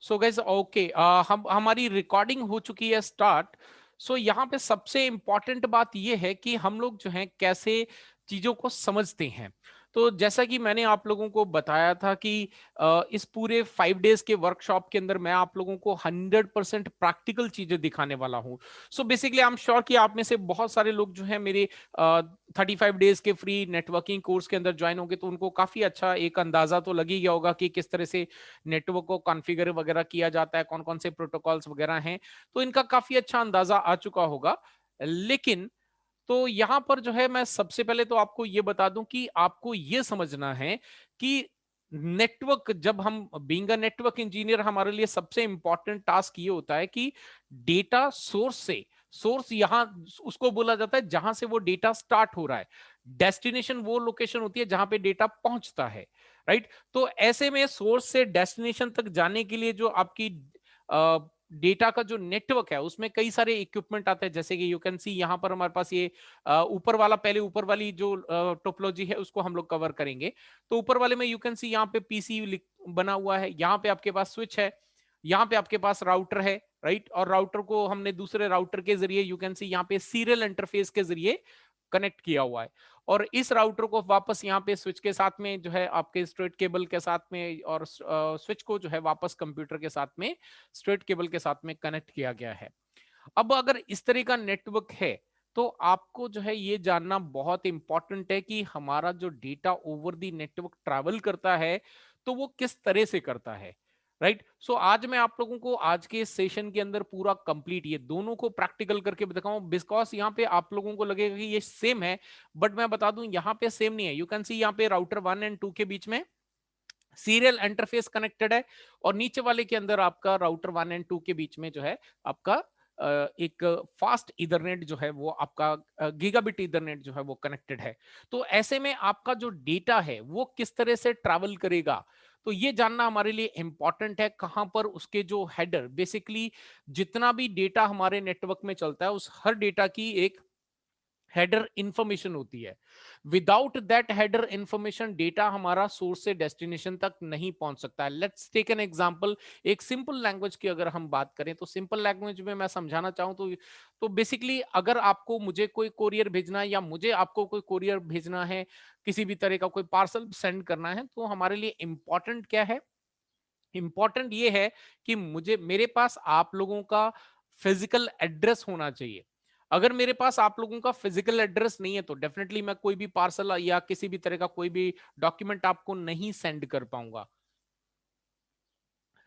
So guys okay, हम हमारी recording हो चुकी है स्टार्ट। सो यहाँ पे सबसे इंपॉर्टेंट बात ये है कि हम लोग जो है कैसे चीजों को समझते हैं। तो जैसा कि मैंने आप लोगों को बताया था कि इस पूरे 5 डेज के वर्कशॉप के अंदर मैं आप लोगों को 100% प्रैक्टिकल चीजें दिखाने वाला हूँ। So basically I am sure कि आप में से बहुत सारे लोग जो है मेरे 35 डेज के फ्री नेटवर्किंग कोर्स के अंदर ज्वाइन होंगे, तो उनको काफी अच्छा एक अंदाजा तो लग ही गया होगा कि किस तरह से नेटवर्क को कॉन्फ़िगर वगैरह किया जाता है, कौन-कौन से प्रोटोकॉल्स वगैरह हैं, तो इनका काफ़ी अच्छा अंदाज़ा आ चुका होगा। लेकिन तो यहाँ पर जो है मैं सबसे पहले तो आपको ये बता दूँ कि आपको ये समझना है कि नेटवर्क, जब हम बीइंग अ नेटवर्क इंजीनियर, हमारे लिए सबसे इंपॉर्टेंट टास्क ये होता है कि डेटा सोर्स से, सोर्स यहाँ उसको बोला जाता है जहां से वो डेटा स्टार्ट हो रहा है, डेस्टिनेशन वो लोकेशन होती है जहां पे डेटा पहुंचता है, राइट। तो ऐसे में सोर्स से डेस्टिनेशन तक जाने के लिए जो आपकी डेटा का जो नेटवर्क है उसमें कई सारे इक्विपमेंट आते हैं, जैसे कि यू कैन सी यहाँ पर हमारे पास ये ऊपर वाला, पहले ऊपर वाली जो टोपोलॉजी है उसको हम लोग कवर करेंगे। तो ऊपर वाले में यू कैन सी यहाँ पे पीसी बना हुआ है, यहाँ पे आपके पास स्विच है, यहाँ पे आपके पास राउटर है, राइट। और राउटर को हमने दूसरे राउटर के जरिए यू कैन सी यहाँ पे सीरियल इंटरफेस के जरिए कनेक्ट किया हुआ है। और इस राउटर को वापस यहाँ पे स्विच के साथ में जो है आपके स्ट्रेट केबल के साथ में, और स्विच को जो है वापस कंप्यूटर के साथ में स्ट्रेट केबल के साथ में कनेक्ट किया गया है। अब अगर इस तरह का नेटवर्क है, तो आपको जो है ये जानना बहुत इंपॉर्टेंट है कि हमारा जो data over the network travel करता है, तो वो किस तरह से करता है, राइट। सो आज मैं आप लोगों को आज के सेशन के अंदर पूरा कंप्लीट ये दोनों को प्रैक्टिकल करके दिखाऊं, बिकॉज यहाँ पे आप लोगों को लगेगा कि ये सेम है, बट मैं बता दूं यहाँ पे सेम नहीं है। यू कैन सी यहाँ पे राउटर 1 और 2 के बीच में सीरियल इंटरफेस कनेक्टेड है, और नीचे वाले के अंदर आपका राउटर 1 और 2 के बीच में जो है आपका एक फास्ट इथरनेट जो है वो आपका गीगाबिट इथरनेट जो है वो कनेक्टेड है। तो ऐसे में आपका जो डेटा है वो किस तरह से ट्रैवल करेगा, तो ये जानना हमारे लिए इंपॉर्टेंट है। कहां पर उसके जो हेडर, बेसिकली जितना भी डेटा हमारे नेटवर्क में चलता है उस हर डेटा की एक हेडर इंफॉर्मेशन होती है। Without that header information data हमारा सोर्स से डेस्टिनेशन तक नहीं पहुंच सकता है। Let's take an example. एक सिंपल लैंग्वेज की अगर हम बात करें, तो सिंपल लैंग्वेज में मैं समझाना चाहूं तो बेसिकली अगर आपको मुझे कोई कोरियर भेजना है, या मुझे आपको कोई कोरियर भेजना है, किसी भी तरह का कोई पार्सल सेंड करना है, तो हमारे लिए इंपॉर्टेंट क्या है? इंपॉर्टेंट ये है कि मुझे, मेरे पास आप लोगों का फिजिकल एड्रेस होना चाहिए। अगर मेरे पास आप लोगों का फिजिकल एड्रेस नहीं है, तो डेफिनेटली मैं कोई भी पार्सल या किसी भी तरह का कोई भी डॉक्यूमेंट आपको नहीं सेंड कर पाऊंगा,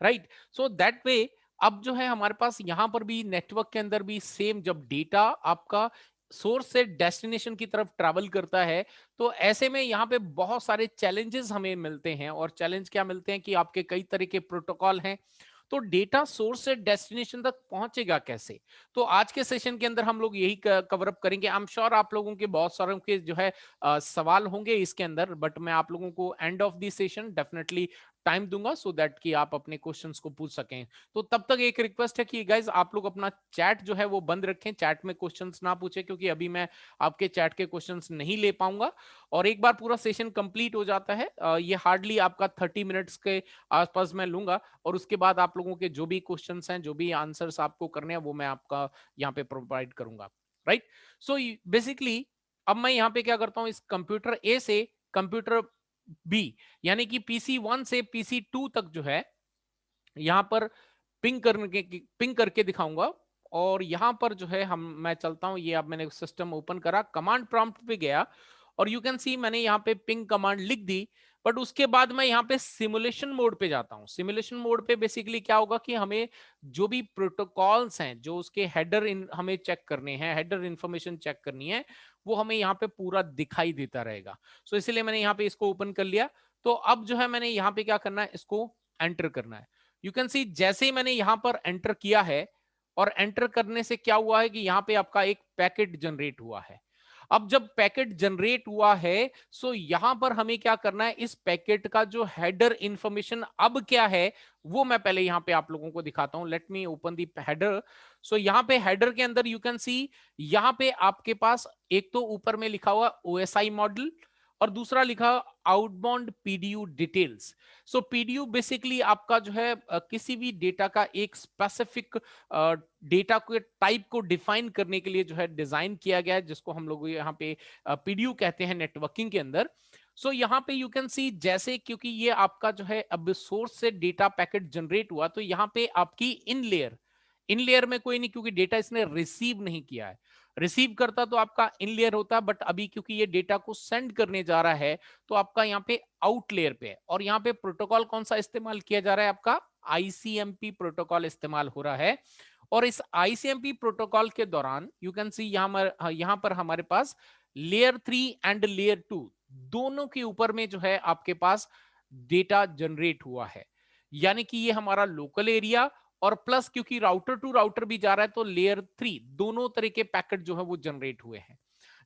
राइट। सो दैट वे अब जो है हमारे पास यहां पर भी नेटवर्क के अंदर भी सेम, जब डेटा आपका सोर्स से डेस्टिनेशन की तरफ ट्रैवल करता है, तो ऐसे में यहाँ पे बहुत सारे चैलेंजेस हमें मिलते हैं। और चैलेंज क्या मिलते हैं कि आपके कई तरह के प्रोटोकॉल हैं। तो डेटा सोर्स से डेस्टिनेशन तक पहुंचेगा कैसे? तो आज के सेशन के अंदर हम लोग यही कवर अप करेंगे। आई एम श्योर आप लोगों के बहुत सारों के जो है सवाल होंगे इसके अंदर, बट मैं आप लोगों को end of the session definitely time दूंगा, सो दैट कि आप अपने क्वेश्चंस को पूछ सकें। तो तब तक एक रिक्वेस्ट है कि गाइज आप लोग अपना चैट जो है वो बंद रखें, चैट में क्वेश्चंस ना पूछें, क्योंकि अभी मैं आपके चैट के क्वेश्चंस नहीं ले पाऊंगा। और एक बार पूरा सेशन कंप्लीट हो जाता है, ये हार्डली आपका 30 मिनट्स के आसपास मैं लूंगा, और उसके बाद आप लोगों के जो भी क्वेश्चंस हैं, जो भी आंसर्स आपको करने हैं, वो मैं आपका यहाँ पे प्रोवाइड करूंगा, राइट। सो बेसिकली अब मैं यहाँ पे क्या करता हूँ, इस कंप्यूटर ए से कंप्यूटर बी, यानी कि PC 1 से PC 2 तक जो है यहां पर पिंग करके दिखाऊंगा। और यहां पर जो है हम मैं चलता हूं, ये अब मैंने सिस्टम ओपन करा, कमांड प्रॉम्प्ट पे गया, और यू कैन सी मैंने यहाँ पे पिंग कमांड लिख दी। बट उसके बाद मैं यहाँ पे सिमुलेशन मोड पे जाता हूँ। सिमुलेशन मोड पे बेसिकली क्या होगा कि हमें जो भी प्रोटोकॉल्स हैं, जो उसके हेडर इन हमें चेक करने हैं, हेडर इंफॉर्मेशन चेक करनी है, वो हमें यहाँ पे पूरा दिखाई देता रहेगा। सो इसलिए मैंने यहाँ पे इसको ओपन कर लिया। तो अब जो है मैंने यहाँ पे क्या करना है, इसको एंटर करना है। यू कैन सी जैसे ही मैंने यहां पर एंटर किया है, और एंटर करने से क्या हुआ है कि यहां पे आपका एक पैकेट जनरेट हुआ है। अब जब पैकेट जनरेट हुआ है, सो यहां पर हमें क्या करना है, इस पैकेट का जो हेडर इंफॉर्मेशन अब क्या है, वो मैं पहले यहां पे आप लोगों को दिखाता हूं। Let me open the header. So यहां पे हेडर के अंदर यू कैन सी यहां पे आपके पास एक तो ऊपर में लिखा हुआ OSI मॉडल, और दूसरा लिखा आउटबाउंड पीडीयू डिटेल्स। सो पीडीयू बेसिकली आपका जो है किसी भी डेटा का एक स्पेसिफिक डेटा को टाइप को डिफाइन करने के लिए जो है डिजाइन किया गया है, जिसको हम लोग यहाँ पे पीडीयू कहते हैं नेटवर्किंग के अंदर। सो यहाँ पे यू कैन सी, जैसे क्योंकि ये आपका जो है अब सोर्स से डेटा पैकेट जनरेट हुआ, तो यहाँ पे आपकी इन लेयर में कोई नहीं, क्योंकि डेटा इसने रिसीव नहीं किया है। रिसीव करता तो आपका इन लेयर होता, बट अभी क्योंकि ये डेटा को सेंड करने जा रहा है तो आपका यहाँ पे आउट लेयर पे है। और यहाँ पे प्रोटोकॉल कौन सा इस्तेमाल किया जा रहा है, आपका आईसीएमपी प्रोटोकॉल इस्तेमाल हो रहा है। और इस आईसीएमपी प्रोटोकॉल के दौरान यू कैन सी यहाँ पर हमारे पास लेयर 3 एंड लेयर 2 दोनों के ऊपर में जो है आपके पास डेटा जनरेट हुआ है। यानी कि ये हमारा लोकल एरिया, और प्लस क्योंकि राउटर टू राउटर भी जा रहा है तो लेयर 3 दोनों तरह के पैकेट जो है वो जनरेट हुए हैं।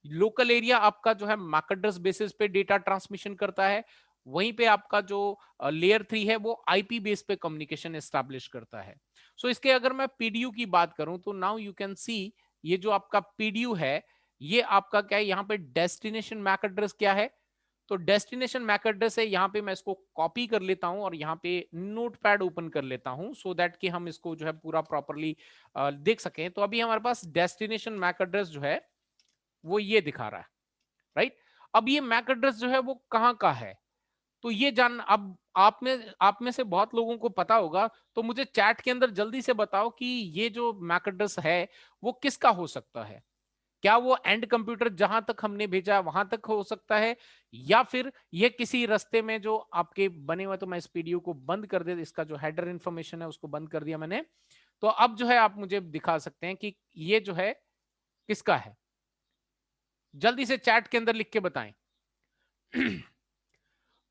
लोकल एरिया आपका जो है मैक एड्रेस बेसिस पे डेटा ट्रांसमिशन करता है, वहीं पे आपका जो लेयर 3 है वो आईपी बेस पे कम्युनिकेशन एस्टैब्लिश करता है। सो इसके अगर मैं पीडीयू की बात करूं तो नाउ यू कैन सी, ये जो आपका पीडीयू है ये आपका क्या है, यहाँ पे डेस्टिनेशन मैक एड्रेस क्या है, तो डेस्टिनेशन मैक एड्रेस है। यहाँ पे मैं इसको कॉपी कर लेता हूं और यहाँ पे नोटपैड ओपन कर लेता हूं, सो दैट कि हम इसको जो है पूरा प्रॉपरली देख सकें। तो अभी हमारे पास डेस्टिनेशन मैक एड्रेस जो है वो ये दिखा रहा है, राइट। अब ये मैक एड्रेस जो है वो कहाँ का है, तो ये जान, अब आप में से बहुत लोगों को पता होगा, तो मुझे चैट के अंदर जल्दी से बताओ कि ये जो मैक एड्रेस है वो किसका हो सकता है। क्या वो एंड कंप्यूटर जहां तक हमने भेजा वहां तक हो सकता है, या फिर ये किसी रास्ते में जो आपके बने हुए, तो मैं इस पीडीयू को बंद कर दे, इसका जो हेडर इंफॉर्मेशन है उसको बंद कर दिया मैंने। तो अब जो है आप मुझे दिखा सकते हैं कि ये जो है किसका है, जल्दी से चैट के अंदर लिख के बताएं।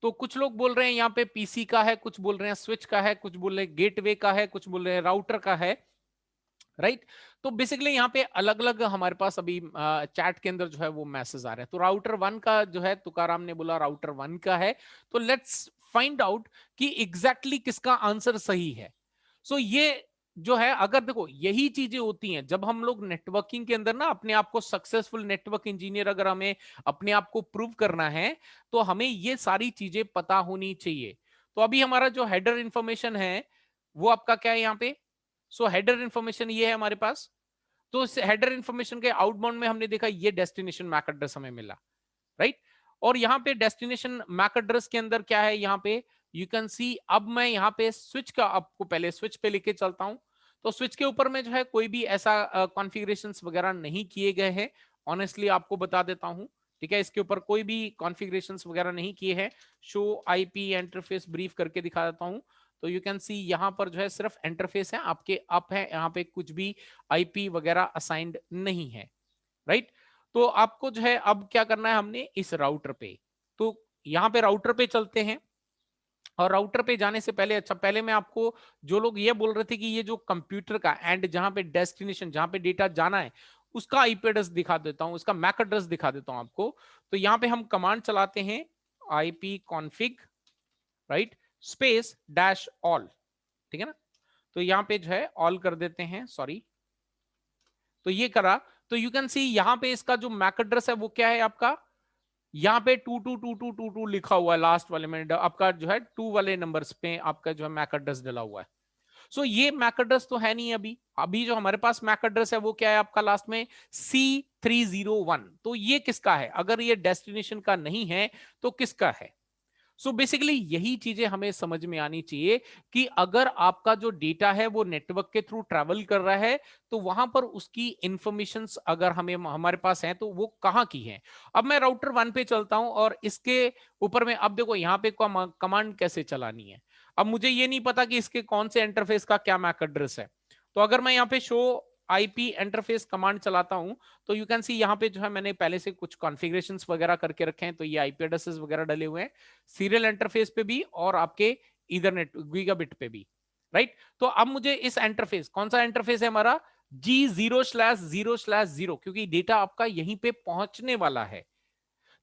तो कुछ लोग बोल रहे हैं यहाँ पे पीसी का है, कुछ बोल रहे हैं स्विच का है, कुछ बोल रहे हैं गेटवे का है, कुछ बोल रहे हैं राउटर का है, राइट। तो बेसिकली यहाँ पे अलग अलग हमारे पास अभी चैट के अंदर जो है वो मैसेज आ रहे हैं। तो राउटर 1 का जो है तुकाराम ने बोला राउटर 1 का है, तो लेट्स फाइंड आउट कि एग्जैक्टली किसका आंसर सही है। सो ये जो है, अगर देखो यही चीजें होती हैं जब हम लोग नेटवर्किंग के अंदर ना अपने आप को सक्सेसफुल नेटवर्क इंजीनियर, अगर हमें अपने आप को प्रूव करना है तो हमें ये सारी चीजें पता होनी चाहिए। तो अभी हमारा जो हेडर इंफॉर्मेशन है वो आपका क्या है यहाँ पे, सो हेडर इंफॉर्मेशन ये है हमारे पास। तो इस हेडर इंफॉर्मेशन के आउटबाउंड में हमने देखा ये डेस्टिनेशन मैक एड्रेस हमें मिला, राइट। और यहाँ पे डेस्टिनेशन मैक एड्रेस के अंदर क्या है, यहाँ पे यू कैन सी, अब मैं यहाँ पे स्विच का आपको पहले स्विच पे लेके चलता हूं। तो स्विच के ऊपर में जो है कोई भी ऐसा कॉन्फ़िगरेशंस वगैरह नहीं किए गए हैं, ऑनेस्टली आपको बता देता हूं। ठीक है, इसके ऊपर कोई भी कॉन्फ़िगरेशंस वगैरह नहीं किए हैं। शो आईपी इंटरफेस ब्रीफ करके दिखा देता हूं। तो यू कैन सी यहाँ पर जो है सिर्फ इंटरफेस है आपके अप है, यहाँ पे कुछ भी आईपी वगैरह असाइंड नहीं है, राइट। तो आपको जो है अब क्या करना है, हमने इस राउटर पे, तो यहाँ पे राउटर पे चलते हैं। और राउटर पे जाने से पहले, अच्छा पहले मैं आपको, जो लोग ये बोल रहे थे कि ये जो कंप्यूटर का एंड जहां पे डेस्टिनेशन जहां पे डेटा जाना है उसका आईपी एड्रेस दिखा देता हूं, उसका मैक एड्रेस दिखा देता हूं आपको। तो यहाँ पे हम कमांड चलाते हैं IP config, right, space dash all, ठीक है ना। तो यहाँ पे जो है ऑल कर देते हैं, सॉरी। तो ये करा, तो यू कैन सी यहाँ पे इसका जो मैक एड्रेस है वो क्या है आपका, यहाँ पे 222222 लिखा हुआ है लास्ट वाले में, आपका जो है 2 वाले नंबर्स पे आपका जो है मैक एड्रेस डला हुआ है। सो ये मैक एड्रेस तो है नहीं अभी। अभी जो हमारे पास मैक एड्रेस है वो क्या है आपका लास्ट में C301। तो ये किसका है, अगर ये डेस्टिनेशन का नहीं है तो किसका है। सो बेसिकली यही चीजें हमें समझ में आनी चाहिए कि अगर आपका जो डेटा है वो नेटवर्क के थ्रू ट्रैवल कर रहा है तो वहां पर उसकी इंफॉर्मेशन अगर हमें हमारे पास है तो वो कहाँ की है। अब मैं राउटर 1 पे चलता हूं और इसके ऊपर में, अब देखो यहाँ पे कमांड कैसे चलानी है। अब मुझे ये नहीं पता कि इसके कौन से इंटरफेस का क्या मैक एड्रेस है। तो अगर मैं यहाँ पे शो आईपी इंटरफेस कमांड चलाता हूं तो यू कैन सी यहाँ पे जो है मैंने पहले से कुछ कॉन्फ़िगरेशंस वगैरह करके रखे हैं, तो ये आईपी एड्रेसेस वगैरह डले हुए हैं सीरियल इंटरफेस पे भी और आपके ईथरनेट गीगाबिट पे भी, राइट। तो अब मुझे इस इंटरफेस, कौन सा इंटरफेस है हमारा, G0/0/0, क्योंकि डेटा आपका यहीं पे पहुंचने वाला है।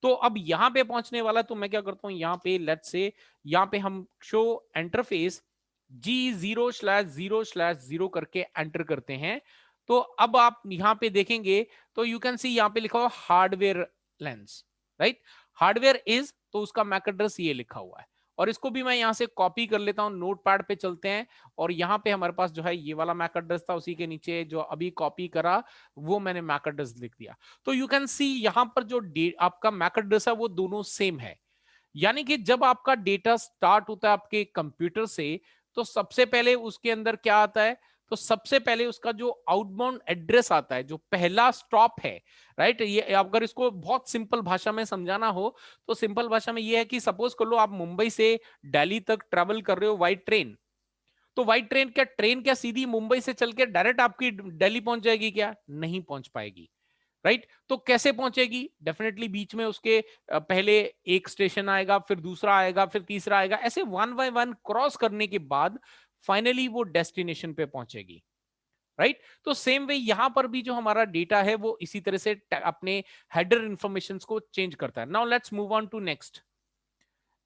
तो अब यहां पे पहुंचने वाला, तो मैं क्या करता हूं, यहाँ पे लेट्स से यहाँ पे हम शो इंटरफेस G0/0/0 करके एंटर करते हैं। तो अब आप यहां पे देखेंगे तो यू कैन सी यहाँ पे लिखा हुआ hardware lens, right. Hardware is, तो उसका मैक एड्रेस ये लिखा हुआ है। और इसको भी मैं यहां से कॉपी कर लेता हूं, नोटपैड पे चलते हैं, और यहाँ पे हमारे पास जो है ये वाला मैक एड्रेस था, उसी के नीचे जो अभी कॉपी करा वो मैंने मैक एड्रेस लिख दिया। तो यू कैन सी यहाँ पर जो आपका मैक एड्रेस है वो दोनों सेम है। यानी कि जब आपका डेटा स्टार्ट होता है आपके कंप्यूटर से, तो सबसे पहले उसके अंदर क्या आता है, तो सबसे पहले उसका जो आउटबाउंड एड्रेस आता है, जो पहला स्टॉप है, राइट। ये अगर इसको बहुत सिंपल भाषा में समझाना हो, तो सिंपल भाषा में ये है कि सपोज कर लो आप मुंबई से दिल्ली तक ट्रेवल कर रहे हो बाई ट्रेन। तो व्हाइट ट्रेन क्या सीधी मुंबई से चल के डायरेक्ट आपकी दिल्ली पहुंच जाएगी? क्या नहीं पहुंच पाएगी, राइट। तो कैसे पहुंचेगी? डेफिनेटली बीच में उसके पहले एक स्टेशन आएगा, फिर दूसरा आएगा, फिर तीसरा आएगा, ऐसे वन बाय वन क्रॉस करने के बाद फाइनली वो डेस्टिनेशन पे पहुंचेगी, राइट। तो सेम वे यहां पर भी जो हमारा डेटा है वो इसी तरह से अपने हेडर इंफॉर्मेशन को चेंज करता है। Now let's move on to next.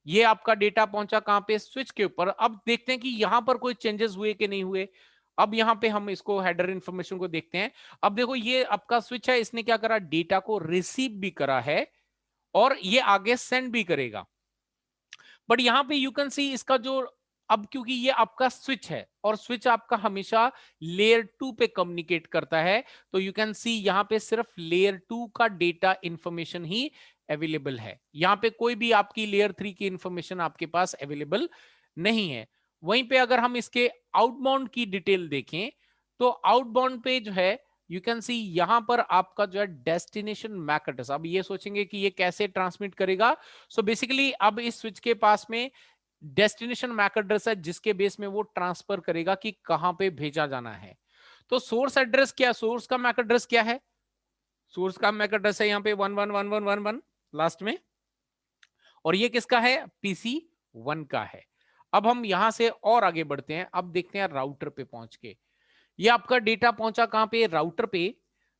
ये आपका डेटा पहुंचा कहां पे? स्विच के ऊपर। अब देखते हैं कि यहां पर कोई चेंजेस हुए कि नहीं हुए। अब यहां पे हम इसको हेडर इंफॉर्मेशन को देखते हैं। अब देखो ये आपका स्विच है, इसने क्या करा? डेटा को रिसीव भी करा है और ये आगे सेंड भी करेगा। बट यहां पे यू कैन सी इसका जो, अब क्योंकि ये आपका स्विच है और स्विच आपका हमेशा लेयर 2 पे कम्युनिकेट करता है, तो यू कैन सी यहां पे सिर्फ लेयर 2 का डेटा इंफॉर्मेशन ही अवेलेबल है। यहां पे कोई भी आपकी लेयर 3 की इंफॉर्मेशन आपके पास अवेलेबल नहीं है। वहीं पे अगर हम इसके आउटबाउंड की डिटेल देखें, तो आउटबाउंड पे जो है यू कैन सी यहां पर आपका जो है डेस्टिनेशन मैक एड्रेस। अब ये सोचेंगे कि ये कैसे ट्रांसमिट करेगा। सो बेसिकली अब इस स्विच के पास में डेस्टिनेशन मैक एड्रेस है, जिसके बेस में वो ट्रांसफर करेगा कि कहां पे भेजा जाना है। तो सोर्स एड्रेस क्या, सोर्स का मैक एड्रेस क्या है? सोर्स का मैक एड्रेस है यहाँ पे 111111 लास्ट में, और ये किसका है? PC 1 का है। अब हम यहां से और आगे बढ़ते हैं, अब देखते हैं राउटर पे पहुंच के। ये आपका डेटा पहुंचा कहां पे? राउटर पे।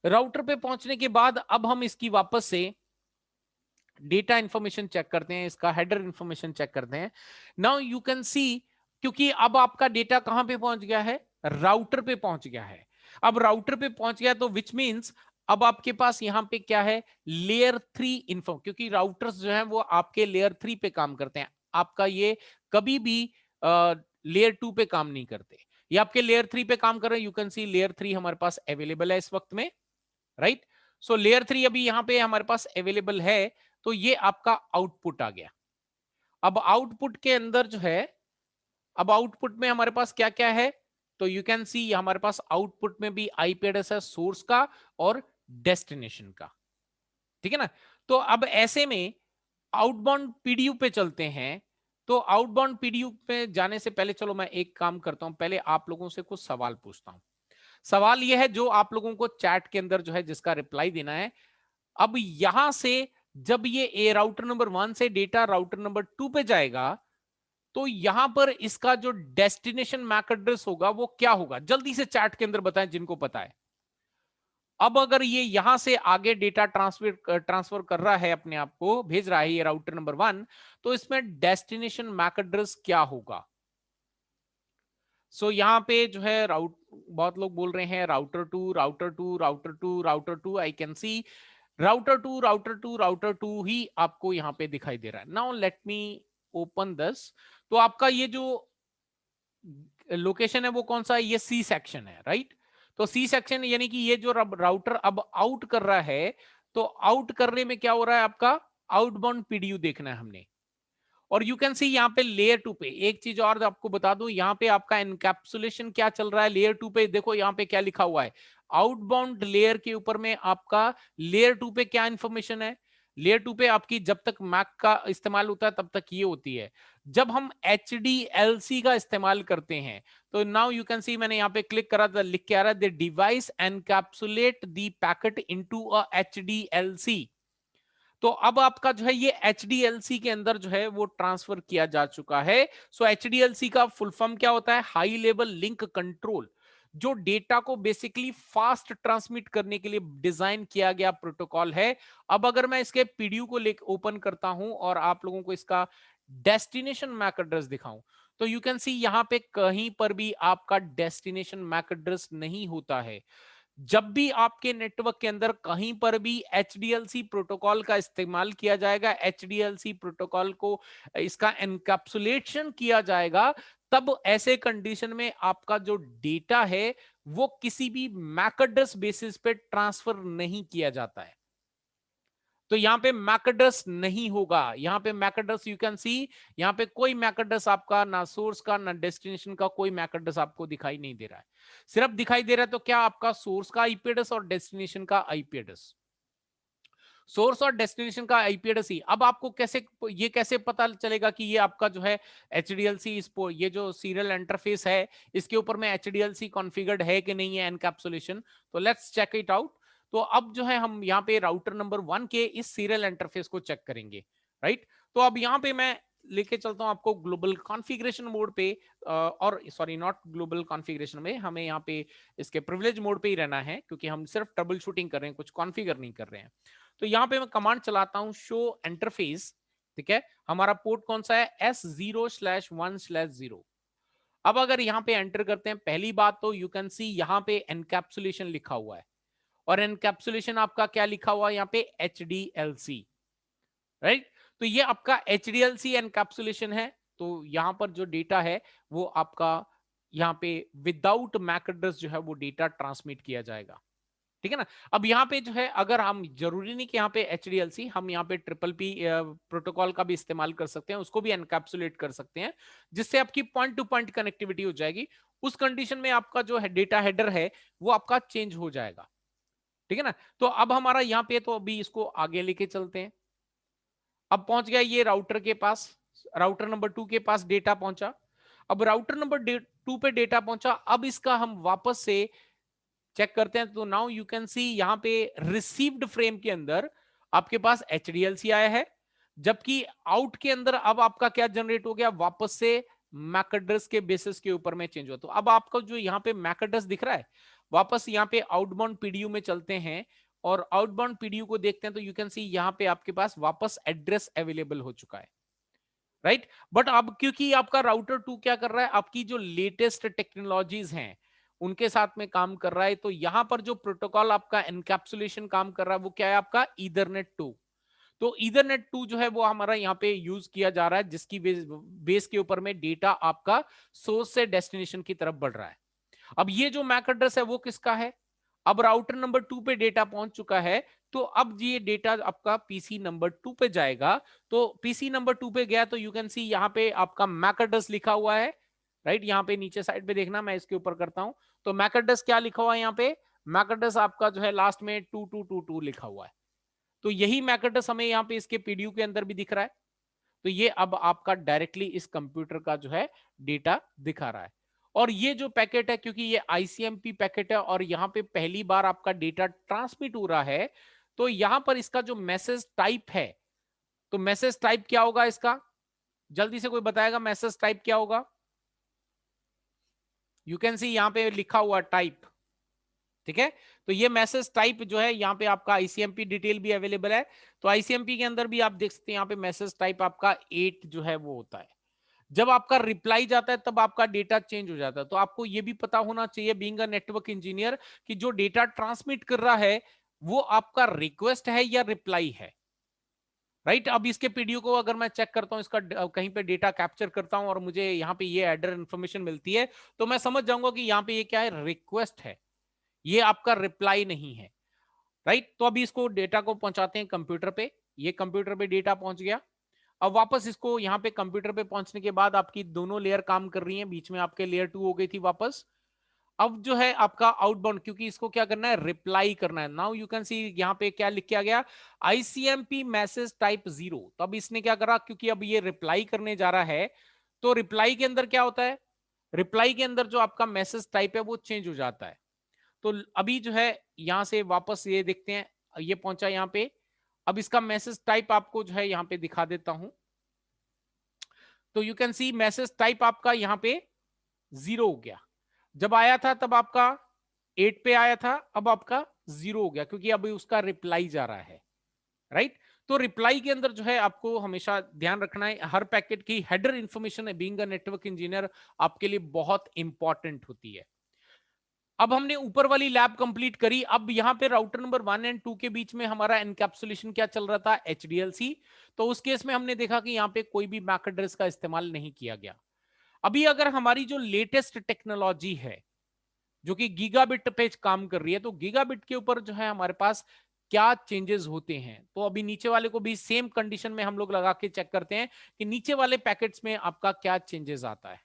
राउटर पे पहुंचने के बाद अब हम इसकी वापस से डेटा इंफॉर्मेशन चेक करते हैं, इसका हेडर इंफॉर्मेशन चेक करते हैं। नाउ यू कैन सी, क्योंकि अब आपका डेटा कहां पे पहुंच गया है? राउटर पे पहुंच गया है। अब राउटर पे पहुंच गया तो विच मींस अब आपके पास यहां पे क्या है? लेयर 3 इन्फो, क्योंकि राउटर्स जो है वो आपके लेयर 3 पे काम करते हैं। आपका ये कभी भी लेयर 2 पे काम नहीं करते। ये आपके लेयर 3 पे काम कर रहे हैं। यू कैन सी लेयर 3 हमारे पास अवेलेबल है इस वक्त में, राइट। सो लेयर 3 अभी यहां पे हमारे पास अवेलेबल है। तो ये आपका आउटपुट आ गया। अब आउटपुट के अंदर जो है, अब आउटपुट में हमारे पास क्या क्या है? तो यू कैन सी हमारे पास आउटपुट में भी आईपी एड्रेस है, सोर्स का और डेस्टिनेशन का, ठीक है ना। तो अब ऐसे में आउटबाउंड पीडीयू पे चलते हैं। तो आउटबाउंड पीडीयू पे जाने से पहले चलो मैं एक काम करता हूं, पहले आप लोगों से कुछ सवाल पूछता हूं। सवाल यह है जो आप लोगों को चैट के अंदर जो है जिसका रिप्लाई देना है। अब यहां से जब ये ए राउटर नंबर 1 से डेटा राउटर नंबर 2 पे जाएगा, तो यहां पर इसका जो डेस्टिनेशन मैक एड्रेस होगा वो क्या होगा? जल्दी से चैट के अंदर बताएं जिनको पता है। अब अगर ये यहां से आगे डेटा ट्रांसफर कर रहा है, अपने आप को भेज रहा है ये राउटर नंबर 1, तो इसमें डेस्टिनेशन मैक एड्रेस क्या होगा? सो यहाँ पे जो है राउट, बहुत लोग बोल रहे हैं router 2 router 2 router 2 router 2। I can see router 2 router 2 router 2 ही आपको यहाँ पे दिखाई दे रहा है। Now let me open this. तो आपका ये जो लोकेशन है वो कौन सा है? ये सी सेक्शन है, राइट। तो सी सेक्शन यानी कि ये जो राउटर अब आउट कर रहा है, तो आउट करने में क्या हो रहा है? आपका आउटबाउंड पीडीयू देखना है हमने। और यू कैन सी यहाँ पे लेयर 2 पे एक चीज और आपको बता दूं, यहाँ पे आपका एनकैप्सुलेशन क्या चल रहा है लेयर 2 पे। देखो यहाँ पे क्या लिखा हुआ है, आउटबाउंड लेयर के ऊपर में आपका लेयर 2 पे क्या इंफॉर्मेशन है? लेयर 2 पे आपकी जब तक मैक का इस्तेमाल होता है तब तक ये होती है। जब हम HDLC का इस्तेमाल करते हैं, तो नाउ यू कैन सी मैंने यहाँ पे क्लिक करा था, लिख के आ रहा है the device encapsulate the packet into a HDLC। तो अब आपका जो है ये HDLC के अंदर जो है वो ट्रांसफर किया जा चुका है। सो HDLC का फुल फॉर्म क्या होता है? हाई लेवल लिंक कंट्रोल, जो डेटा को बेसिकली फास्ट ट्रांसमिट करने के लिए डिजाइन किया गया प्रोटोकॉल है। अब अगर मैं इसके पीडीयू को लेकर ओपन करता हूं और आप लोगों को इसका डेस्टिनेशन मैक एड्रेस दिखाऊं, तो यू कैन सी यहां पे कहीं पर भी आपका डेस्टिनेशन मैक एड्रेस नहीं होता है। जब भी आपके नेटवर्क के अंदर कहीं पर भी एचडीएलसी प्रोटोकॉल का इस्तेमाल किया जाएगा, एचडीएलसी प्रोटोकॉल को इसका एनकैप्सुलेशन किया जाएगा, तब ऐसे कंडीशन में आपका जो डेटा है वो किसी भी मैक एड्रेस बेसिस पे ट्रांसफर नहीं किया जाता है। तो यहां पे मैक एड्रेस नहीं होगा, यहां पे MAC address you can see, यहां पे कोई मैक एड्रेस आपका ना सोर्स का ना डेस्टिनेशन का कोई मैक एड्रेस आपको दिखाई नहीं दे रहा है। सिर्फ दिखाई दे रहा है तो क्या आपका सोर्स का आईपी एड्रेस और डेस्टिनेशन का आईपी एड्रेस, सोर्स और डेस्टिनेशन का आईपी एड्रेस ही। अब आपको कैसे, ये कैसे पता चलेगा कि ये आपका जो है एचडीएलसी, ये जो सीरियल इंटरफेस है इसके ऊपर में एचडीएलसी कॉन्फ़िगर्ड है कि नहीं है एनकैप्सुलेशन। तो लेट्स चेक इट आउट। तो अब जो है हम यहाँ पे राउटर नंबर 1 के इस सीरियल इंटरफेस को चेक करेंगे, राइट। तो अब यहाँ पे मैं लेके चलता हूं आपको ग्लोबल कॉन्फ़िगरेशन मोड पे, और सॉरी नॉट ग्लोबल कॉन्फ़िगरेशन में, हमें यहाँ पे इसके प्रिविलेज मोड पे ही रहना है क्योंकि हम सिर्फ ट्रबल शूटिंग कर रहे हैं, कुछ कॉन्फ़िगर नहीं कर रहे हैं। तो यहां पे मैं कमांड चलाता हूं शो इंटरफेस, ठीक है। हमारा पोर्ट कौन सा है, S0/1/0। अब अगर यहां पे एंटर करते हैं, पहली बात तो यू कैन सी यहां पे एनकैप्सुलेशन लिखा हुआ है, और एनकैप्सुलेशन आपका क्या लिखा हुआ है यहाँ पे, HDLC, राइट। तो ये आपका HDLC एनकैप्सुलेशन है। तो यहां पर जो डेटा है वो आपका यहाँ पे विदाउट मैक एड्रेस जो है वो डेटा ट्रांसमिट किया जाएगा, ठीक है ना। अब यहाँ पे जो है, अगर हम, जरूरी नहीं कि यहाँ पे एचडीएलसी, हम यहाँ पे ट्रिपल पी प्रोटोकॉल का भी इस्तेमाल कर सकते हैं, उसको भी एनकैप्सुलेट कर सकते हैं, जिससे आपकी पॉइंट टू पॉइंट कनेक्टिविटी हो जाएगी। उस कंडीशन में आपका जो है डेटा हेडर है वो आपका चेंज हो जाएगा, ठीक है ना। तो अब हमारा यहाँ पे, तो अभी इसको आगे लेके चलते हैं। अब पहुंच गया ये राउटर के पास, राउटर नंबर 2 के पास डेटा पहुंचा। अब राउटर नंबर 2 पे डेटा पहुंचा, अब इसका हम वापस से चेक करते हैं। तो नाउ यू कैन सी यहां पे रिसीव्ड फ्रेम के अंदर आपके पास एचडीएलसी आया है, जबकि आउट के अंदर अब आपका क्या जनरेट हो गया, वापस से मैक एड्रेस के बेसिस के ऊपर में चेंज हुआ। तो अब आपका जो यहाँ पे मैक एड्रेस दिख रहा है, वापस यहाँ पे आउटबाउंड पीडीयू में चलते हैं और आउटबाउंड पीडीयू को देखते हैं। तो यू कैन सी यहाँ पे आपके पास वापस एड्रेस अवेलेबल हो चुका है, राइट। बट अब क्योंकि आपका राउटर 2 क्या कर रहा है, आपकी जो लेटेस्ट टेक्नोलॉजीज हैं उनके साथ में काम कर रहा है, तो यहां पर जो प्रोटोकॉल आपका एनकैप्सुलेशन काम कर रहा है वो क्या है, आपका ईथरनेट 2। तो ईथरनेट 2 जो है वो हमारा यहाँ पे यूज किया जा रहा है, जिसकी बेस के ऊपर में डेटा आपका सोर्स से डेस्टिनेशन की तरफ बढ़ रहा है। अब ये जो मैक एड्रेस है वो किसका है, अब राउटर नंबर 2 पे डेटा पहुंच चुका है, तो अब ये डेटा आपका पीसी नंबर 2 पे जाएगा। तो पीसी नंबर 2 पे गया तो यू कैन सी यहाँ पे आपका मैक एड्रेस लिखा हुआ है, राइट। यहाँ पे नीचे साइड पे देखना, मैं इसके ऊपर करता हूं। तो मैक एड्रेस क्या लिखा हुआ है यहाँ पे, मैक एड्रेस आपका जो है लास्ट में 2222 लिखा हुआ है। तो यही मैक एड्रेस हमें यहाँ पे इसके पीडीयू के अंदर भी दिख रहा है। तो ये अब आपका डायरेक्टली इस कंप्यूटर का जो है डेटा दिखा रहा है। और ये जो पैकेट है, क्योंकि ये आईसीएमपी पैकेट है और यहां पे पहली बार आपका डेटा ट्रांसमिट हो रहा है, तो यहां पर इसका जो मैसेज टाइप है, तो मैसेज टाइप क्या होगा इसका, जल्दी से कोई बताएगा मैसेज टाइप क्या होगा। यू कैन सी यहां पे लिखा हुआ टाइप, ठीक है। तो ये मैसेज टाइप जो है, यहाँ पे आपका आईसीएमपी डिटेल भी अवेलेबल है। तो आईसीएमपी के अंदर भी आप देख सकते हैं यहाँ पे मैसेज टाइप आपका 8 जो है वो होता है। जब आपका रिप्लाई जाता है तब आपका डेटा चेंज हो जाता है। तो आपको यह भी पता होना चाहिए बीइंग अ नेटवर्क इंजीनियर कि जो डेटा ट्रांसमिट कर रहा है वो आपका रिक्वेस्ट है या रिप्लाई है, राइट। अब इसके पीडीयू को अगर मैं चेक करता हूं, इसका कहीं पे डेटा कैप्चर करता हूं और मुझे यहाँ पे ये एडर इन्फॉर्मेशन मिलती है, तो मैं समझ जाऊंगा कि यहाँ पे ये क्या है, रिक्वेस्ट है, ये आपका रिप्लाई नहीं है, राइट। तो अभी इसको डेटा को पहुंचाते हैं कंप्यूटर पे, ये कंप्यूटर पे डेटा पहुंच गया। अब वापस इसको यहाँ पे कंप्यूटर पे पहुंचने के बाद आपकी दोनों लेयर काम कर रही हैं, बीच में आपके लेयर 2 हो गई थी वापस। अब जो है आपका आउटबाउंड, क्योंकि इसको क्या करना है, रिप्लाई करना है। नाउ यू कैन सी यहाँ पे क्या लिख के आ गया, आईसीएमपी मैसेज टाइप 0। तो अब इसने क्या करा, क्योंकि अब ये रिप्लाई करने जा रहा है, तो रिप्लाई के अंदर क्या होता है, रिप्लाई के अंदर जो आपका मैसेज टाइप है वो चेंज हो जाता है। तो अभी जो है यहां से वापस ये देखते हैं, ये पहुंचा यहाँ पे। अब इसका मैसेज टाइप आपको जो है यहाँ पे दिखा देता हूं। तो you can see message type आपका यहाँ पे 0 हो गया, जब आया था तब आपका 8 पे आया था, अब आपका 0 हो गया क्योंकि अभी उसका रिप्लाई जा रहा है, राइट। तो रिप्लाई के अंदर जो है आपको हमेशा ध्यान रखना है, हर पैकेट की हेडर इंफॉर्मेशन है बीइंग अ नेटवर्क इंजीनियर आपके लिए बहुत इंपॉर्टेंट होती है। अब हमने ऊपर वाली लैब कंप्लीट करी। अब यहाँ पे राउटर नंबर 1 और 2 के बीच में हमारा एनकैप्सुलेशन क्या चल रहा था, एचडीएलसी। तो उस केस में हमने देखा कि यहाँ पे कोई भी मैक एड्रेस का इस्तेमाल नहीं किया गया। अभी अगर हमारी जो लेटेस्ट टेक्नोलॉजी है जो कि गीगाबिट पे काम कर रही है, तो गीगाबिट के ऊपर जो है हमारे पास क्या चेंजेस होते हैं, तो अभी नीचे वाले को भी सेम कंडीशन में हम लोग लगा के चेक करते हैं कि नीचे वाले पैकेट्स में आपका क्या चेंजेस आता है।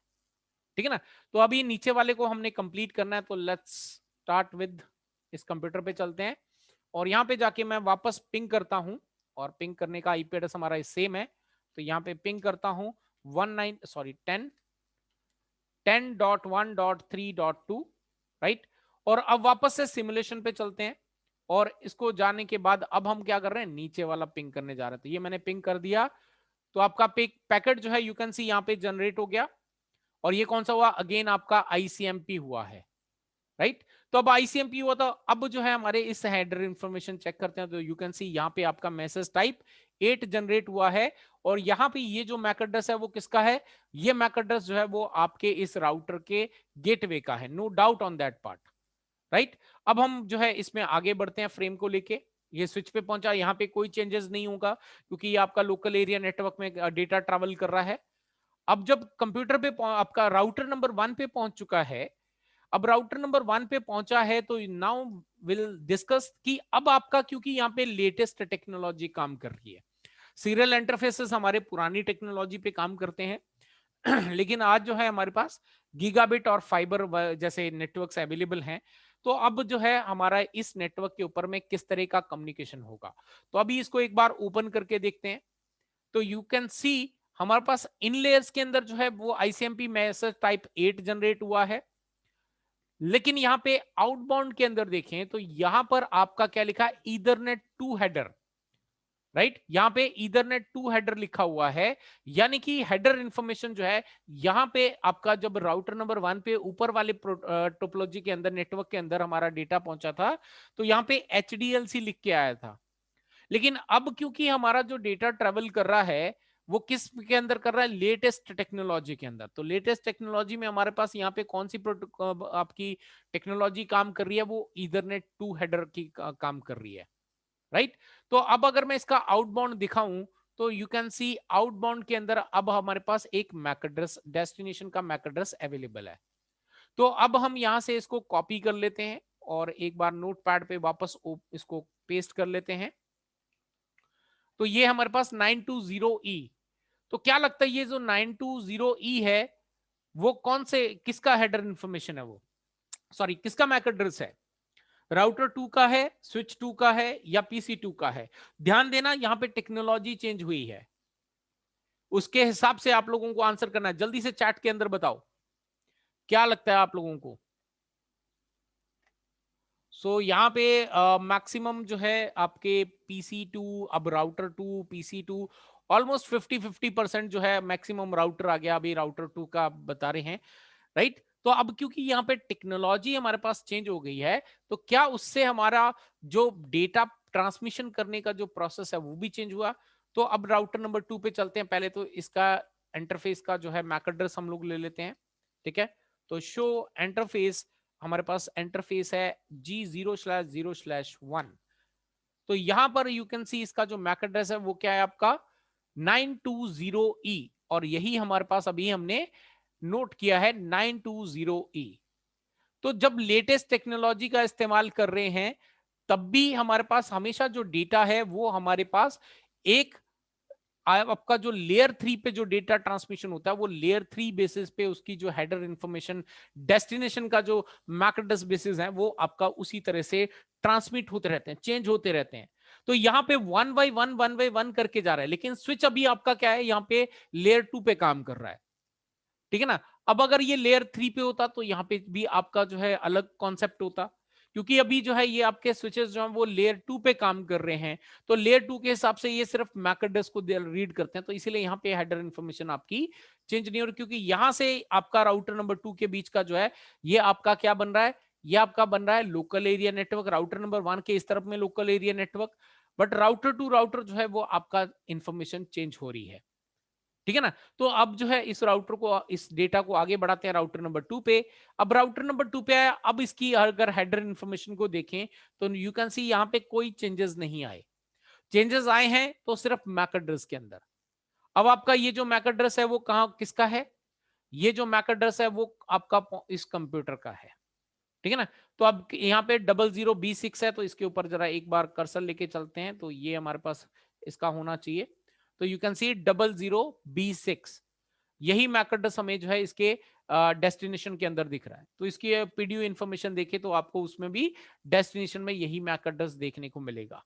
ठीक है ना। तो अभी नीचे वाले को हमने कंप्लीट करना है, तो लेट्स स्टार्ट विद, इस कंप्यूटर पे चलते हैं और यहाँ पे जाके मैं वापस पिंग करता हूं, और पिंग करने का आईपी एड्रेस हमारा सेम है। तो यहाँ पे पिंग करता हूं 10.1.3.2, राइट। और अब वापस से सिमुलेशन पे चलते हैं, और इसको जाने के बाद अब हम क्या कर रहे हैं, नीचे वाला पिंग करने जा रहे हैं। तो ये मैंने पिंग कर दिया, तो आपका पैकेट जो है यू कैन सी यहाँ पे जनरेट हो गया। और ये कौन सा हुआ, अगेन आपका आईसीएमपी हुआ है, राइट। तो अब आईसीएमपी हुआ, तो अब जो है हमारे इस हेडर इंफॉर्मेशन चेक करते हैं, तो यू कैन सी यहाँ पे आपका मैसेज टाइप 8 जनरेट हुआ है। और यहाँ पे ये जो मैक एड्रेस है वो किसका है, ये मैक एड्रेस जो है वो आपके इस राउटर के गेटवे का है, no doubt on that part, right. अब हम जो है इसमें आगे बढ़ते हैं फ्रेम को लेके। ये स्विच पे पहुंचा, यहाँ पे कोई चेंजेस नहीं होगा क्योंकि ये आपका लोकल एरिया नेटवर्क में डेटा ट्रेवल कर रहा है। अब जब कंप्यूटर पे आपका राउटर नंबर 1 पे पहुंच चुका है, अब राउटर नंबर 1 पे पहुंचा है, तो नाउ विल डिस्कस कि अब आपका, क्योंकि यहाँ पे लेटेस्ट टेक्नोलॉजी काम कर रही है, सीरियल इंटरफेसेस हमारे पुरानी टेक्नोलॉजी पे काम करते हैं लेकिन आज जो है हमारे पास गीगाबिट और फाइबर जैसे नेटवर्क्स अवेलेबल हैं। तो अब जो है हमारा इस नेटवर्क के ऊपर में किस तरह का कम्युनिकेशन होगा, तो अभी इसको एक बार ओपन करके देखते हैं। तो यू कैन सी हमारे पास इन लेयर्स के अंदर जो है वो आईसीएमपी मैसेज टाइप 8 जनरेट हुआ है। लेकिन यहां पे आउटबाउंड के अंदर देखें तो यहां पर आपका क्या लिखा है, ईथरनेट 2 हेडर, राइट। यहां पे ईथरनेट 2 हेडर लिखा हुआ है, यानी कि हेडर इंफॉर्मेशन जो है यहां पे आपका जब राउटर नंबर 1 पे ऊपर वाले टोपोलॉजी के अंदर, नेटवर्क के अंदर हमारा डेटा पहुंचा था, तो यहां पे एचडीएलसी लिख के आया था। लेकिन अब क्योंकि हमारा जो डेटा ट्रेवल कर रहा है वो किस के अंदर कर रहा है, लेटेस्ट टेक्नोलॉजी के अंदर। तो लेटेस्ट टेक्नोलॉजी में हमारे पास यहाँ पे कौन सी आपकी टेक्नोलॉजी काम कर रही है, वो ईथरनेट 2 हेडर की काम कर रही है, राइट। तो अब अगर मैं इसका आउटबाउंड दिखाऊं, तो यू कैन सी आउटबाउंड के अंदर अब हमारे पास एक मैक एड्रेस, डेस्टिनेशन का मैक एड्रेस अवेलेबल है। तो अब हम यहां से इसको कॉपी कर लेते हैं और एक बार नोटपैड पे वापस इसको पेस्ट कर लेते हैं। तो ये हमारे पास 920E। तो क्या लगता है ये जो 920E है वो कौन से, किसका हेडर इंफॉर्मेशन है, वो सॉरी किसका मैक एड्रेस है, राउटर 2 का है, स्विच 2 का है, या पीसी 2 का है। ध्यान देना यहां पे टेक्नोलॉजी चेंज हुई है, उसके हिसाब से आप लोगों को आंसर करना है। जल्दी से चैट के अंदर बताओ क्या लगता है आप लोगों को। सो यहाँ पे मैक्सिमम जो है आपके PC2, अब राउटर 2, PC2, ऑलमोस्ट 50-50% जो है मैक्सिमम राउटर आ गया, अभी राउटर 2 का बता रहे हैं, राइट। तो अब क्योंकि यहाँ पे टेक्नोलॉजी हमारे पास चेंज हो गई है, तो क्या उससे हमारा जो डेटा ट्रांसमिशन करने का जो प्रोसेस है वो भी चेंज हुआ। तो अब राउटर नंबर 2 पे चलते हैं। पहले तो इसका इंटरफेस का जो है मैक एड्रेस हम लोग ले लेते हैं, ठीक है। तो शो इंटरफेस, हमारे पास इंटरफेस है G0/0/1। तो यहां पर यू कैन सी इसका जो मैक एड्रेस है वो क्या है आपका 920E, और यही हमारे पास अभी हमने नोट किया है 920E। तो जब लेटेस्ट टेक्नोलॉजी का इस्तेमाल कर रहे हैं तब भी हमारे पास हमेशा जो डेटा है वो हमारे पास एक आपका जो लेयर 3 पे जो डेटा ट्रांसमिशन होता है वो लेयर 3 बेसिस पे उसकी जो हेडर इंफॉर्मेशन, डेस्टिनेशन का जो मैक एड्रेस बेसिस है वो आपका उसी तरह से ट्रांसमिट होते रहते हैं, चेंज होते रहते हैं। तो यहाँ पे 1 बाय 1 करके जा रहा है, लेकिन स्विच अभी आपका क्या है, यहाँ पे लेयर 2 पे काम कर रहा है, ठीक है ना। अब अगर ये लेयर 3 पे होता तो यहाँ पे भी आपका जो है अलग कॉन्सेप्ट होता, क्योंकि अभी जो है ये आपके स्विचेस जो हैं वो लेयर 2 पे काम कर रहे हैं। तो लेयर 2 के हिसाब से ये सिर्फ मैक एड्रेस को रीड करते हैं, तो इसीलिए यहाँ पे हेडर इंफॉर्मेशन आपकी चेंज नहीं हो रही, क्योंकि यहाँ से आपका राउटर नंबर 2 के बीच का जो है ये आपका क्या बन रहा है, ये आपका बन रहा है लोकल एरिया नेटवर्क। राउटर नंबर 1 के इस तरफ में local area network, but router to router जो है वो आपका इंफॉर्मेशन चेंज हो रही है, ठीक है ना? तो अब जो है इस राउटर को, इस डेटा को आगे बढ़ाते हैं राउटर नंबर 2 पे। अब राउटर नंबर 2 पे आया, अब इसकी अगर हेडर इन्फॉर्मेशन को देखें तो यू कैन सी यहाँ पे कोई चेंजेस नहीं आए। चेंजेस आए हैं तो सिर्फ मैक एड्रेस के अंदर। अब आपका ये जो मैक एड्रेस है वो कहाँ किसका है? ये जो मैक एड्रेस है वो आपका इस कंप्यूटर का है। ठीक है ना? तो अब यहाँ पे 00B6 है, तो इसके ऊपर जरा एक बार कर्सर लेके चलते हैं, तो ये हमारे पास इसका होना चाहिए। तो यू कैन सी 00B6, यही मैक एड्रेस हमें जो है इसके डेस्टिनेशन के अंदर दिख रहा है। तो इसकी पीडीयू इंफॉर्मेशन देखे तो आपको उसमें भी डेस्टिनेशन में यही मैक एड्रेस देखने को मिलेगा,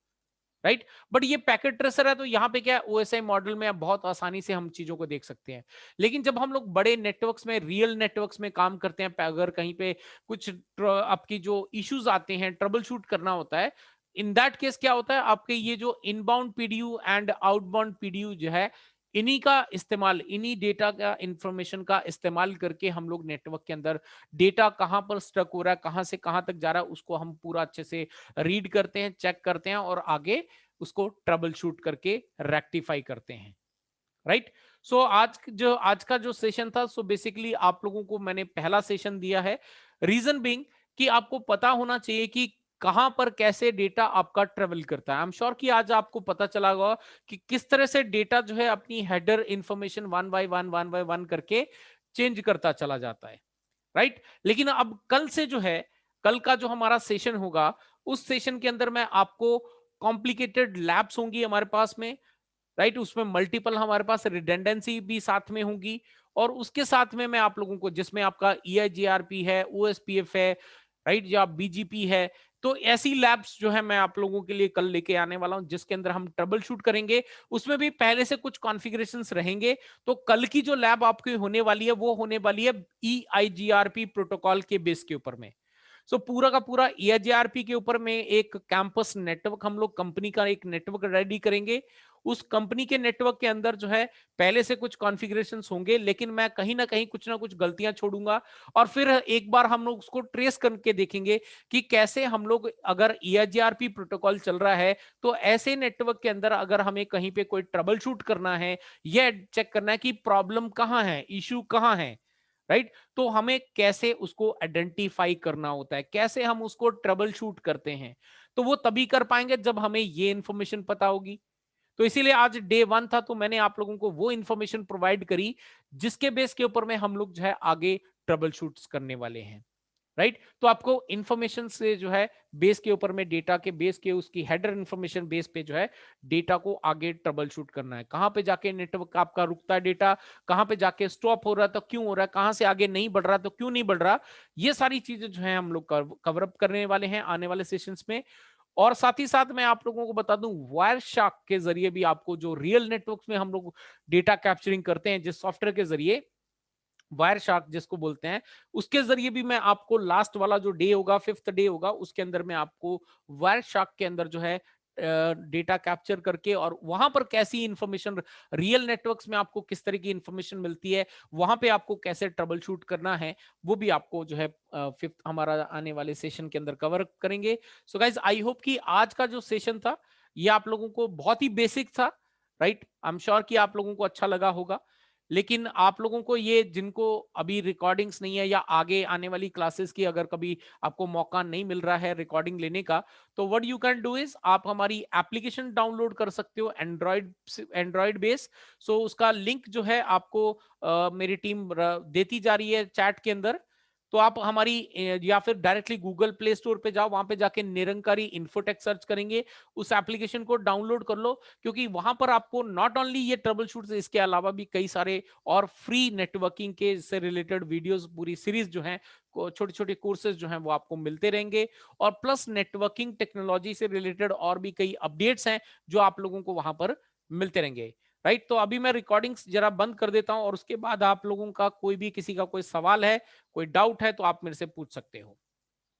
राइट। बट ये पैकेट ट्रेसर है, तो यहाँ पे क्या है, ओएसआई मॉडल में अब बहुत आसानी से हम चीजों को देख सकते हैं। लेकिन जब हम लोग बड़े नेटवर्क्स में, रियल नेटवर्क्स में काम करते हैं, अगर कहीं पे कुछ आपकी जो इश्यूज आते हैं, ट्रबल शूट करना होता है, इन दैट केस क्या होता है, आपके ये जो inbound PDU and outbound PDU जो है, इन्हीं का इस्तेमाल, इन्हीं डेटा का इंफॉर्मेशन का इस्तेमाल करके हम लोग नेटवर्क के अंदर डेटा कहां पर स्टक हो रहा है, कहां से कहां तक जा रहा है, उसको हम पूरा अच्छे से रीड करते हैं, चेक करते हैं और आगे उसको ट्रबल शूट करके रेक्टिफाई करते हैं, राइट। सो आज का जो सेशन था, सो बेसिकली आप लोगों को मैंने पहला सेशन दिया है, रीजन बीइंग कि आपको पता होना चाहिए कि कहां पर कैसे डेटा आपका ट्रेवल करता है। आई एम श्योर कि आज आपको पता चला होगा कि किस तरह से डेटा जो है अपनी header information one by one करके चेंज करता चला जाता है, राइट। लेकिन अब कल से जो है, कल का जो हमारा सेशन होगा, उस सेशन के अंदर मैं आपको कॉम्प्लिकेटेड लैब्स होंगी हमारे पास में, राइट। उसमें मल्टीपल हमारे पास रिडेंडेंसी भी साथ में होंगी, और उसके साथ में मैं आप लोगों को, जिसमें आपका ईआईजीआरपी है, ओएसपीएफ है, राइट, या बीजीपी है, तो ऐसी लैब्स जो है मैं आप लोगों के लिए कल लेके आने वाला हूं, जिसके अंदर हम ट्रबल शूट करेंगे। उसमें भी पहले से कुछ कॉन्फ़िगरेशंस रहेंगे। तो कल की जो लैब आपकी होने वाली है, वो होने वाली है ईआईजीआरपी प्रोटोकॉल के बेस के ऊपर में। सो पूरा का पूरा ईआईजीआरपी के ऊपर में एक कैंपस नेटवर्क, हम लोग कंपनी का एक नेटवर्क रेडी करेंगे। उस कंपनी के नेटवर्क के अंदर जो है पहले से कुछ कॉन्फ़िगरेशंस होंगे, लेकिन मैं कहीं ना कुछ गलतियां छोड़ूंगा, और फिर एक बार हम लोग उसको ट्रेस करके देखेंगे कि कैसे हम लोग, अगर ईआईजीआरपी प्रोटोकॉल चल रहा है, तो ऐसे नेटवर्क के अंदर अगर हमें कहीं पे कोई ट्रबल शूट करना है, या चेक करना है कि प्रॉब्लम कहां है, इश्यू कहां है, राइट, तो हमें कैसे उसको आइडेंटिफाई करना होता है, कैसे हम उसको ट्रबल शूट करते हैं, तो वो तभी कर पाएंगे जब हमें ये इंफॉर्मेशन पता होगी। तो इसीलिए आज डे 1 था, तो मैंने आप लोगों को वो इंफॉर्मेशन प्रोवाइड करी, जिसके बेस के ऊपर में हम लोग जो है आगे ट्रबल शूट्स करने वाले हैं, राइट। तो आपको इंफॉर्मेशन से जो है बेस के ऊपर में, डेटा के बेस के, उसकी हेडर इंफॉर्मेशन बेस पे जो है डेटा को आगे ट्रबल शूट करना है, कहां पे जाके नेटवर्क आपका रुकता है, डेटा कहां पे जाके स्टॉप हो रहा है तो क्यों हो रहा है, कहां से आगे नहीं बढ़ रहा तो क्यों नहीं बढ़ रहा। ये सारी चीजें जो है हम लोग कवर अप करने वाले हैं आने वाले सेशंस में। और साथ ही साथ मैं आप लोगों को बता दूं, वायर शार्क के जरिए भी आपको, जो रियल नेटवर्क्स में हम लोग डेटा कैप्चरिंग करते हैं जिस सॉफ्टवेयर के जरिए, वायर शार्क जिसको बोलते हैं, उसके जरिए भी मैं आपको लास्ट वाला जो डे होगा, 5th डे होगा, उसके अंदर मैं आपको वायर शार्क के अंदर जो है डेटा कैप्चर करके, और वहां पर कैसी इंफॉर्मेशन, रियल नेटवर्क्स में आपको किस तरह की इंफॉर्मेशन मिलती है, वहां पे आपको कैसे ट्रबल शूट करना है, वो भी आपको जो है 5th हमारा आने वाले सेशन के अंदर कवर करेंगे। सो गाइज, आई होप कि आज का जो सेशन था, ये आप लोगों को बहुत ही बेसिक था, राइट। आई एम श्योर कि आप लोगों को अच्छा लगा होगा। लेकिन आप लोगों को ये, जिनको अभी रिकॉर्डिंग्स नहीं है, या आगे आने वाली क्लासेस की अगर कभी आपको मौका नहीं मिल रहा है रिकॉर्डिंग लेने का, तो what you can do is, आप हमारी एप्लीकेशन डाउनलोड कर सकते हो, एंड्रॉइड बेस। सो उसका लिंक जो है आपको मेरी टीम देती जा रही है चैट के अंदर। तो आप हमारी या फिर डायरेक्टली गूगल प्ले स्टोर पे जाओ, वहां पे जाके निरंकारी इन्फोटेक सर्च करेंगे, उस एप्लीकेशन को डाउनलोड कर लो, क्योंकि वहां पर आपको नॉट ओनली ये ट्रबल शूट, इसके अलावा भी कई सारे और फ्री नेटवर्किंग के से रिलेटेड वीडियोस, पूरी सीरीज जो है, छोटे छोटे कोर्सेज जो हैं वो आपको मिलते रहेंगे, और प्लस नेटवर्किंग टेक्नोलॉजी से रिलेटेड और भी कई अपडेट्स हैं जो आप लोगों को वहां पर मिलते रहेंगे, राइट। तो अभी मैं रिकॉर्डिंग्स जरा बंद कर देता हूं, और उसके बाद आप लोगों का कोई भी, किसी का कोई सवाल है, कोई डाउट है, तो आप मेरे से पूछ सकते हो।